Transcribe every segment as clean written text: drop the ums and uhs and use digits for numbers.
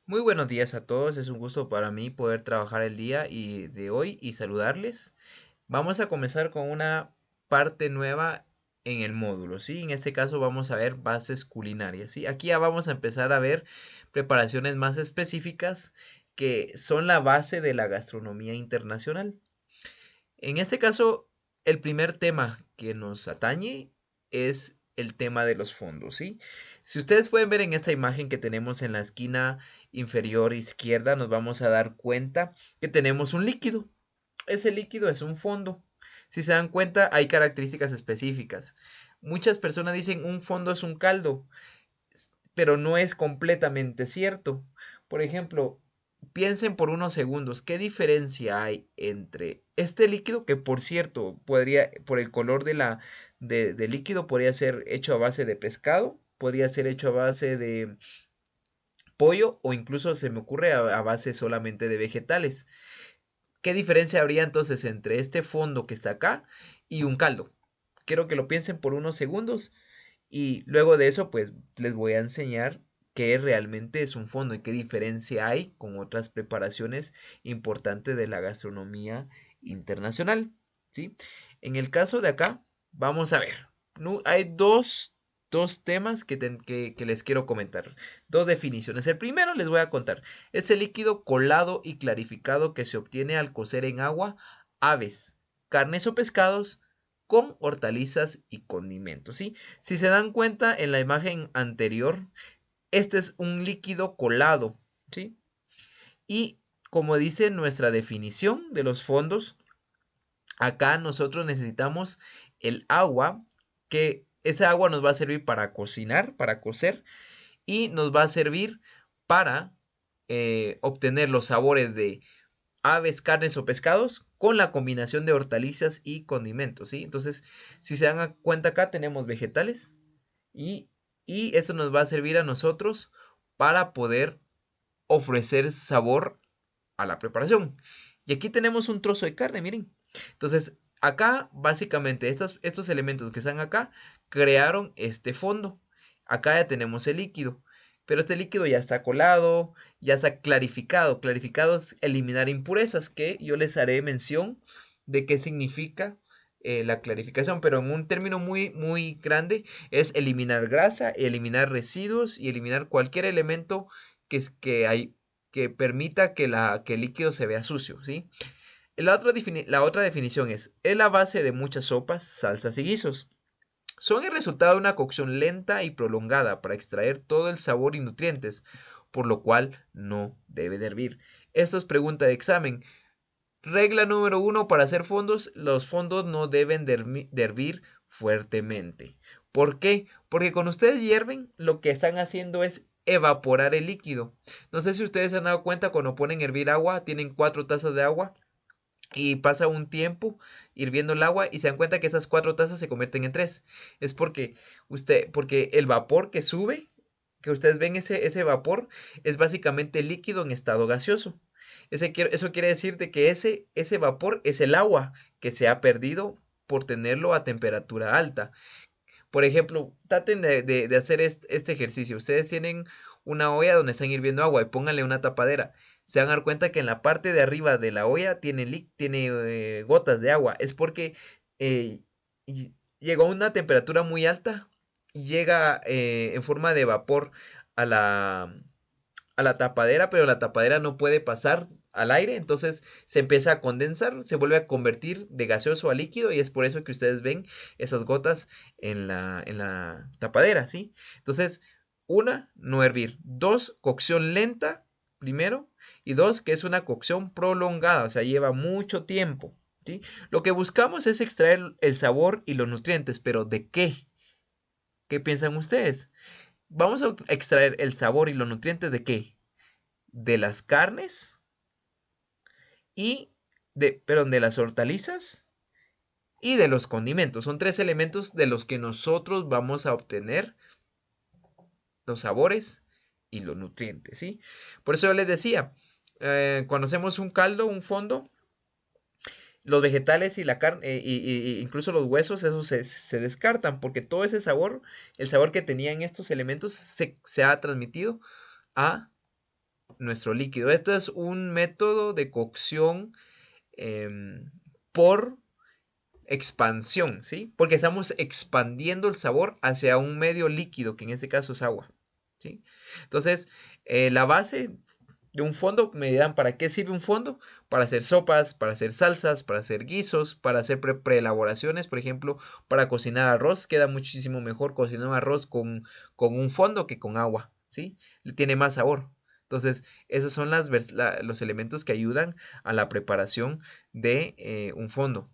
Muy buenos días a todos, es un gusto para mí poder trabajar el día de hoy y saludarles. Vamos a comenzar con una parte nueva en el módulo, ¿sí? En este caso vamos a ver bases culinarias, ¿sí? Aquí ya vamos a empezar a ver preparaciones más específicas que son la base de la gastronomía internacional. En este caso, el primer tema que nos atañe es el tema de los fondos, ¿sí? Si ustedes pueden ver en esta imagen que tenemos en la esquina inferior izquierda, nos vamos a dar cuenta que tenemos un líquido. Ese líquido es un fondo. Si se dan cuenta, hay características específicas. Muchas personas dicen un fondo es un caldo, pero no es completamente cierto. Por ejemplo, piensen por unos segundos, ¿qué diferencia hay entre este líquido, que por cierto, podría, por el color del líquido, podría ser hecho a base de pescado, podría ser hecho a base de pollo o incluso se me ocurre a base solamente de vegetales? ¿Qué diferencia habría entonces entre este fondo que está acá y un caldo? Quiero que lo piensen por unos segundos y luego de eso pues les voy a enseñar qué realmente es un fondo y qué diferencia hay con otras preparaciones importantes de la gastronomía internacional, ¿sí? En el caso de acá, vamos a ver, hay dos temas que les quiero comentar, dos definiciones. El primero les voy a contar, es el líquido colado y clarificado que se obtiene al cocer en agua aves, carnes o pescados con hortalizas y condimentos, ¿sí? Si se dan cuenta en la imagen anterior, este es un líquido colado, ¿sí? Y como dice nuestra definición de los fondos, acá nosotros necesitamos el agua, que esa agua nos va a servir para cocinar, para cocer, y nos va a servir para obtener los sabores de aves, carnes o pescados con la combinación de hortalizas y condimentos, ¿sí? Entonces, si se dan cuenta acá tenemos vegetales y, y eso nos va a servir a nosotros para poder ofrecer sabor a la preparación. Y aquí tenemos un trozo de carne, miren. Entonces, acá básicamente estos elementos que están acá crearon este fondo. Acá ya tenemos el líquido. Pero este líquido ya está colado, ya está clarificado. Clarificado es eliminar impurezas, que yo les haré mención de qué significa la clarificación, pero en un término muy grande es eliminar grasa, eliminar residuos y eliminar cualquier elemento que hay que permita que el líquido se vea sucio, ¿sí? La otra definición es la base de muchas sopas, salsas y guisos. Son el resultado de una cocción lenta y prolongada para extraer todo el sabor y nutrientes, por lo cual no debe de hervir. Esto es pregunta de examen. Regla número uno para hacer fondos, los fondos no deben de hervir fuertemente. ¿Por qué? Porque cuando ustedes hierven, lo que están haciendo es evaporar el líquido. No sé si ustedes se han dado cuenta cuando ponen a hervir agua, tienen 4 tazas de agua y pasa un tiempo hirviendo el agua y se dan cuenta que esas 4 tazas se convierten en tres. Es porque el vapor que sube, que ustedes ven ese vapor, es básicamente líquido en estado gaseoso. Eso quiere decir de que ese vapor es el agua que se ha perdido por tenerlo a temperatura alta. Por ejemplo, traten de hacer este ejercicio. Ustedes tienen una olla donde están hirviendo agua y pónganle una tapadera. Se van a dar cuenta que en la parte de arriba de la olla tiene gotas de agua. Es porque eh, llegó a una temperatura muy alta y llega en forma de vapor a la tapadera, pero la tapadera no puede pasar al aire, entonces se empieza a condensar, se vuelve a convertir de gaseoso a líquido y es por eso que ustedes ven esas gotas en la tapadera, ¿sí? Entonces, una, no hervir. Dos, cocción lenta, primero. Y dos, que es una cocción prolongada, o sea, lleva mucho tiempo, ¿sí? Lo que buscamos es extraer el sabor y los nutrientes, pero ¿de qué? ¿Qué piensan ustedes? Vamos a extraer el sabor y los nutrientes de qué? De las carnes y de las hortalizas y de los condimentos. Son tres elementos de los que nosotros vamos a obtener los sabores y los nutrientes, ¿sí? Por eso yo les decía, cuando hacemos un caldo, un fondo, los vegetales y la carne, incluso los huesos, esos se descartan porque todo ese sabor, el sabor que tenían estos elementos, se ha transmitido a nuestro líquido. Esto es un método de cocción por expansión, ¿sí? Porque estamos expandiendo el sabor hacia un medio líquido, que en este caso es agua, ¿sí? Entonces, la base de un fondo, me dirán, ¿para qué sirve un fondo? Para hacer sopas, para hacer salsas, para hacer guisos, para hacer preelaboraciones, por ejemplo, para cocinar arroz. Queda muchísimo mejor cocinar un arroz con un fondo que con agua, ¿sí? Tiene más sabor. Entonces, esos son los elementos que ayudan a la preparación de un fondo.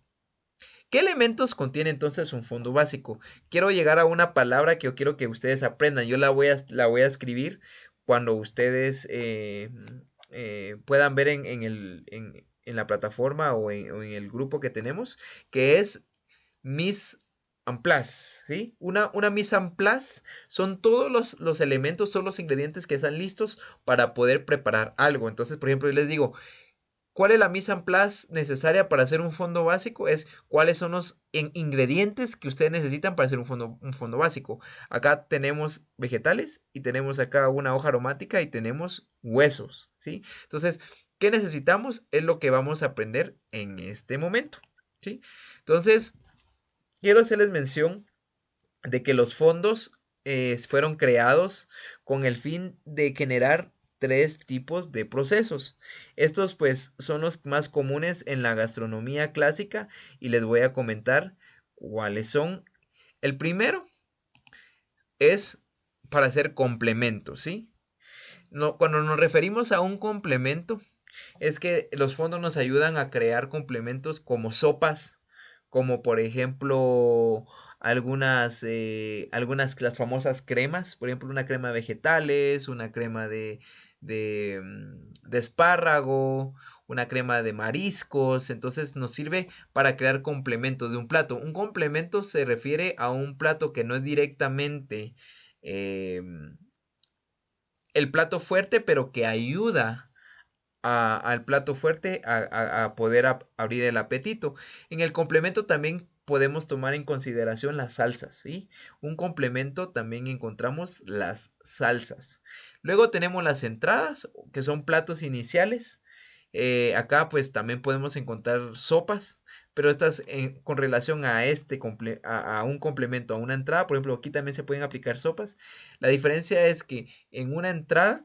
¿Qué elementos contiene entonces un fondo básico? Quiero llegar a una palabra que yo quiero que ustedes aprendan. Yo la voy a escribir cuando ustedes puedan ver en la plataforma o en el grupo que tenemos, que es mise en place, ¿sí? Una mise en place son todos los elementos, son los ingredientes que están listos para poder preparar algo. Entonces, por ejemplo, yo les digo, ¿cuál es la mise en place necesaria para hacer un fondo básico? Es cuáles son los ingredientes que ustedes necesitan para hacer un fondo básico. Acá tenemos vegetales y tenemos acá una hoja aromática y tenemos huesos, ¿sí? Entonces, ¿qué necesitamos? Es lo que vamos a aprender en este momento, ¿sí? Entonces, quiero hacerles mención de que los fondos fueron creados con el fin de generar tres tipos de procesos. Estos pues son los más comunes en la gastronomía clásica y les voy a comentar cuáles son. El primero es para hacer complementos, ¿sí? No, cuando nos referimos a un complemento, es que los fondos nos ayudan a crear complementos como sopas, como por ejemplo algunas las famosas cremas, por ejemplo una crema de vegetales, una crema de espárrago, una crema de mariscos. Entonces nos sirve para crear complementos de un plato. Un complemento se refiere a un plato que no es directamente eh, el plato fuerte, pero que ayuda al plato fuerte a poder abrir el apetito. En el complemento también podemos tomar en consideración las salsas, ¿sí? Un complemento también encontramos las salsas. Luego tenemos las entradas, que son platos iniciales. Acá pues también podemos encontrar sopas, pero estas con relación a un complemento, a una entrada, por ejemplo, aquí también se pueden aplicar sopas. La diferencia es que en una entrada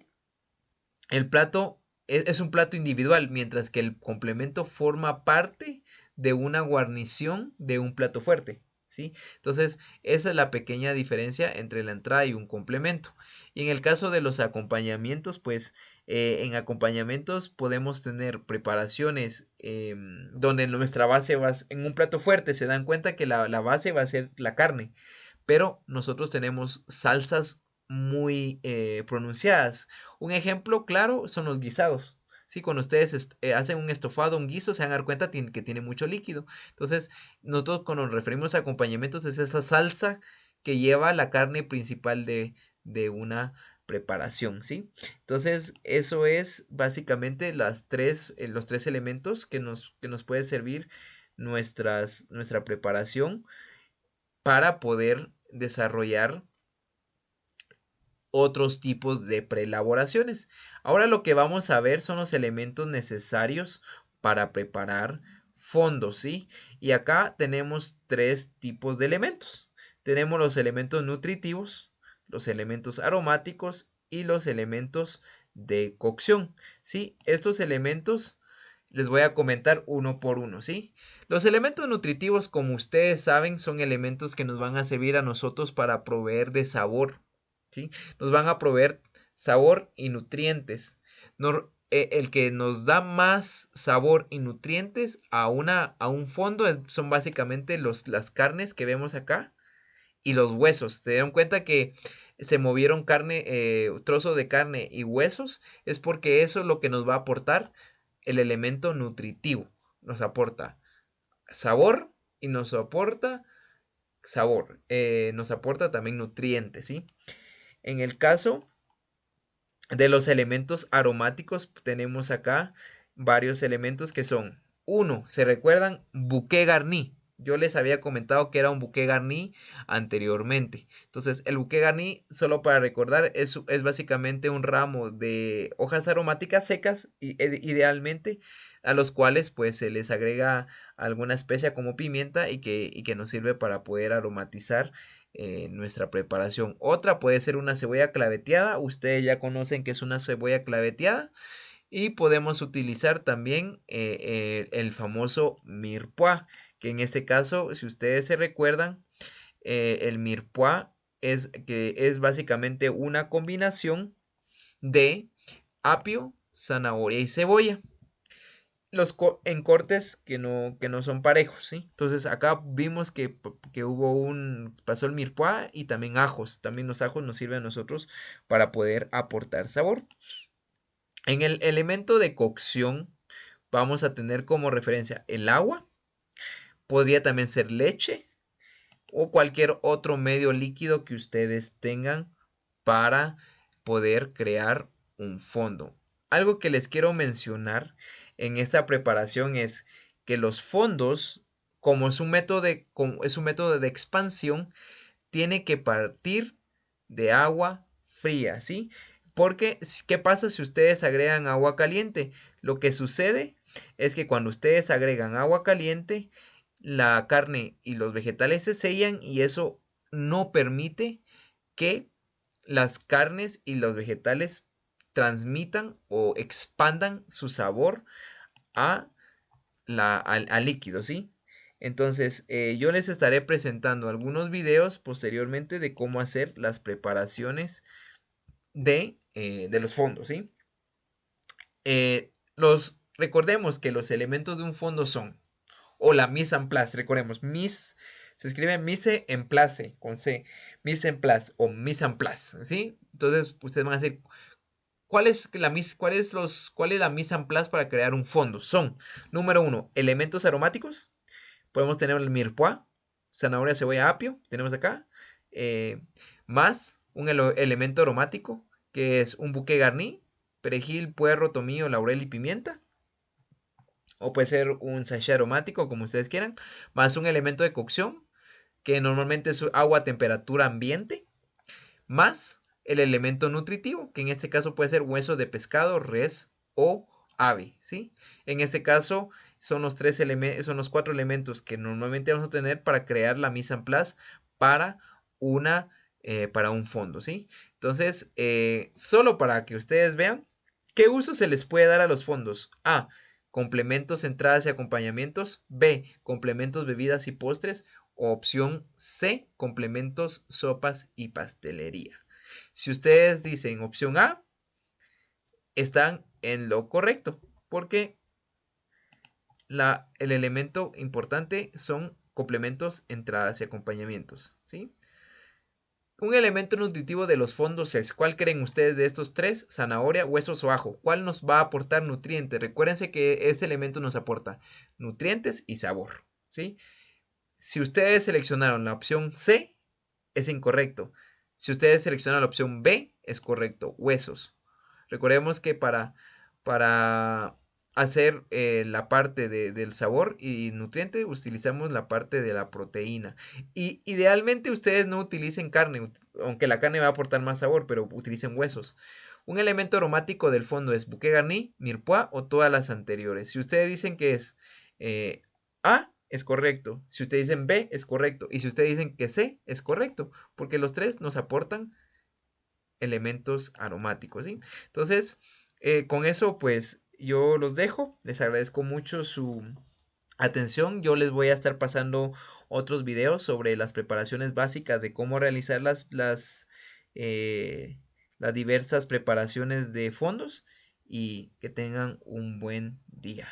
el plato es un plato individual, mientras que el complemento forma parte de una guarnición de un plato fuerte, ¿sí? Entonces, esa es la pequeña diferencia entre la entrada y un complemento. Y en el caso de los acompañamientos, pues en acompañamientos podemos tener preparaciones donde nuestra base en un plato fuerte se dan cuenta que la base va a ser la carne, pero nosotros tenemos salsas muy pronunciadas. Un ejemplo claro son los guisados. Sí, cuando ustedes hacen un estofado, un guiso, se van a dar cuenta que tiene mucho líquido. Entonces, nosotros cuando nos referimos a acompañamientos es esa salsa que lleva la carne principal de una preparación, ¿sí? Entonces, eso es básicamente los tres elementos que nos puede servir nuestra preparación para poder desarrollar otros tipos de preelaboraciones. Ahora lo que vamos a ver son los elementos necesarios para preparar fondos, ¿sí? Y acá tenemos tres tipos de elementos. Tenemos los elementos nutritivos, los elementos aromáticos y los elementos de cocción, ¿sí? Estos elementos les voy a comentar uno por uno, ¿sí? Los elementos nutritivos, como ustedes saben, son elementos que nos van a servir a nosotros para proveer de sabor, ¿sí? Nos van a proveer sabor y nutrientes. El que nos da más sabor y nutrientes a un fondo son básicamente las carnes que vemos acá y los huesos. ¿Se dieron cuenta que se movieron trozo de carne y huesos? Es porque eso es lo que nos va a aportar el elemento nutritivo. Nos aporta sabor y nos aporta también nutrientes, ¿sí? En el caso de los elementos aromáticos, tenemos acá varios elementos que son, uno, ¿se recuerdan? Bouquet garni. Yo les había comentado que era un bouquet garni anteriormente. Entonces, el bouquet garni, solo para recordar, es básicamente un ramo de hojas aromáticas secas, idealmente, a los cuales pues se les agrega alguna especia como pimienta y que nos sirve para poder aromatizar nuestra preparación. Otra puede ser una cebolla claveteada. Ustedes ya conocen que es una cebolla claveteada. Y podemos utilizar también el famoso mirepoix, que en este caso, si ustedes se recuerdan, el mirepoix es básicamente una combinación de apio, zanahoria y cebolla. En cortes que no son parejos, ¿sí? Entonces acá vimos que pasó el mirepoix y también ajos. También los ajos nos sirven a nosotros para poder aportar sabor. En el elemento de cocción vamos a tener como referencia el agua, podría también ser leche o cualquier otro medio líquido que ustedes tengan para poder crear un fondo. Algo que les quiero mencionar en esta preparación es que los fondos, como es un método de expansión, tiene que partir de agua fría, ¿sí? Porque, ¿qué pasa si ustedes agregan agua caliente? Lo que sucede es que cuando ustedes agregan agua caliente, la carne y los vegetales se sellan y eso no permite que las carnes y los vegetales transmitan o expandan su sabor a al líquido, ¿sí? Entonces, yo les estaré presentando algunos videos posteriormente de cómo hacer las preparaciones de los fondos, ¿sí? Recordemos que los elementos de un fondo son, o la mise en place, recordemos, se escribe mise en place, con C, mise en place o mise en place, ¿sí? Entonces, ustedes van a decir, ¿cuál es la mise en place para crear un fondo? Son, número uno, elementos aromáticos. Podemos tener el mirepoix, zanahoria, cebolla, apio, tenemos acá, eh, más un elemento aromático, que es un bouquet garni, perejil, puerro, tomillo, laurel y pimienta. O puede ser un sachet aromático, como ustedes quieran, más un elemento de cocción, que normalmente es agua a temperatura ambiente, más el elemento nutritivo, que en este caso puede ser hueso de pescado, res o ave, ¿sí? En este caso son son los 4 elementos que normalmente vamos a tener para crear la mise en place para para un fondo, ¿sí? Entonces, solo para que ustedes vean qué uso se les puede dar a los fondos. A, complementos, entradas y acompañamientos. B, complementos, bebidas y postres. O opción C, complementos, sopas y pastelería. Si ustedes dicen opción A, están en lo correcto, porque el elemento importante son complementos, entradas y acompañamientos, ¿sí? Un elemento nutritivo de los fondos es, ¿cuál creen ustedes de estos tres? Zanahoria, huesos o ajo. ¿Cuál nos va a aportar nutrientes? Recuérdense que este elemento nos aporta nutrientes y sabor, ¿sí? Si ustedes seleccionaron la opción C, es incorrecto. Si ustedes seleccionan la opción B, es correcto, huesos. Recordemos que para hacer la parte del sabor y nutriente, utilizamos la parte de la proteína. Y idealmente ustedes no utilicen carne, aunque la carne va a aportar más sabor, pero utilicen huesos. Un elemento aromático del fondo es bouquet garni, mirepoix o todas las anteriores. Si ustedes dicen que es A, es correcto. Si ustedes dicen B, es correcto. Y si ustedes dicen que C, es correcto. Porque los tres nos aportan elementos aromáticos, ¿sí? Entonces, con eso, pues, yo los dejo. Les agradezco mucho su atención. Yo les voy a estar pasando otros videos sobre las preparaciones básicas de cómo realizar las diversas preparaciones de fondos y que tengan un buen día.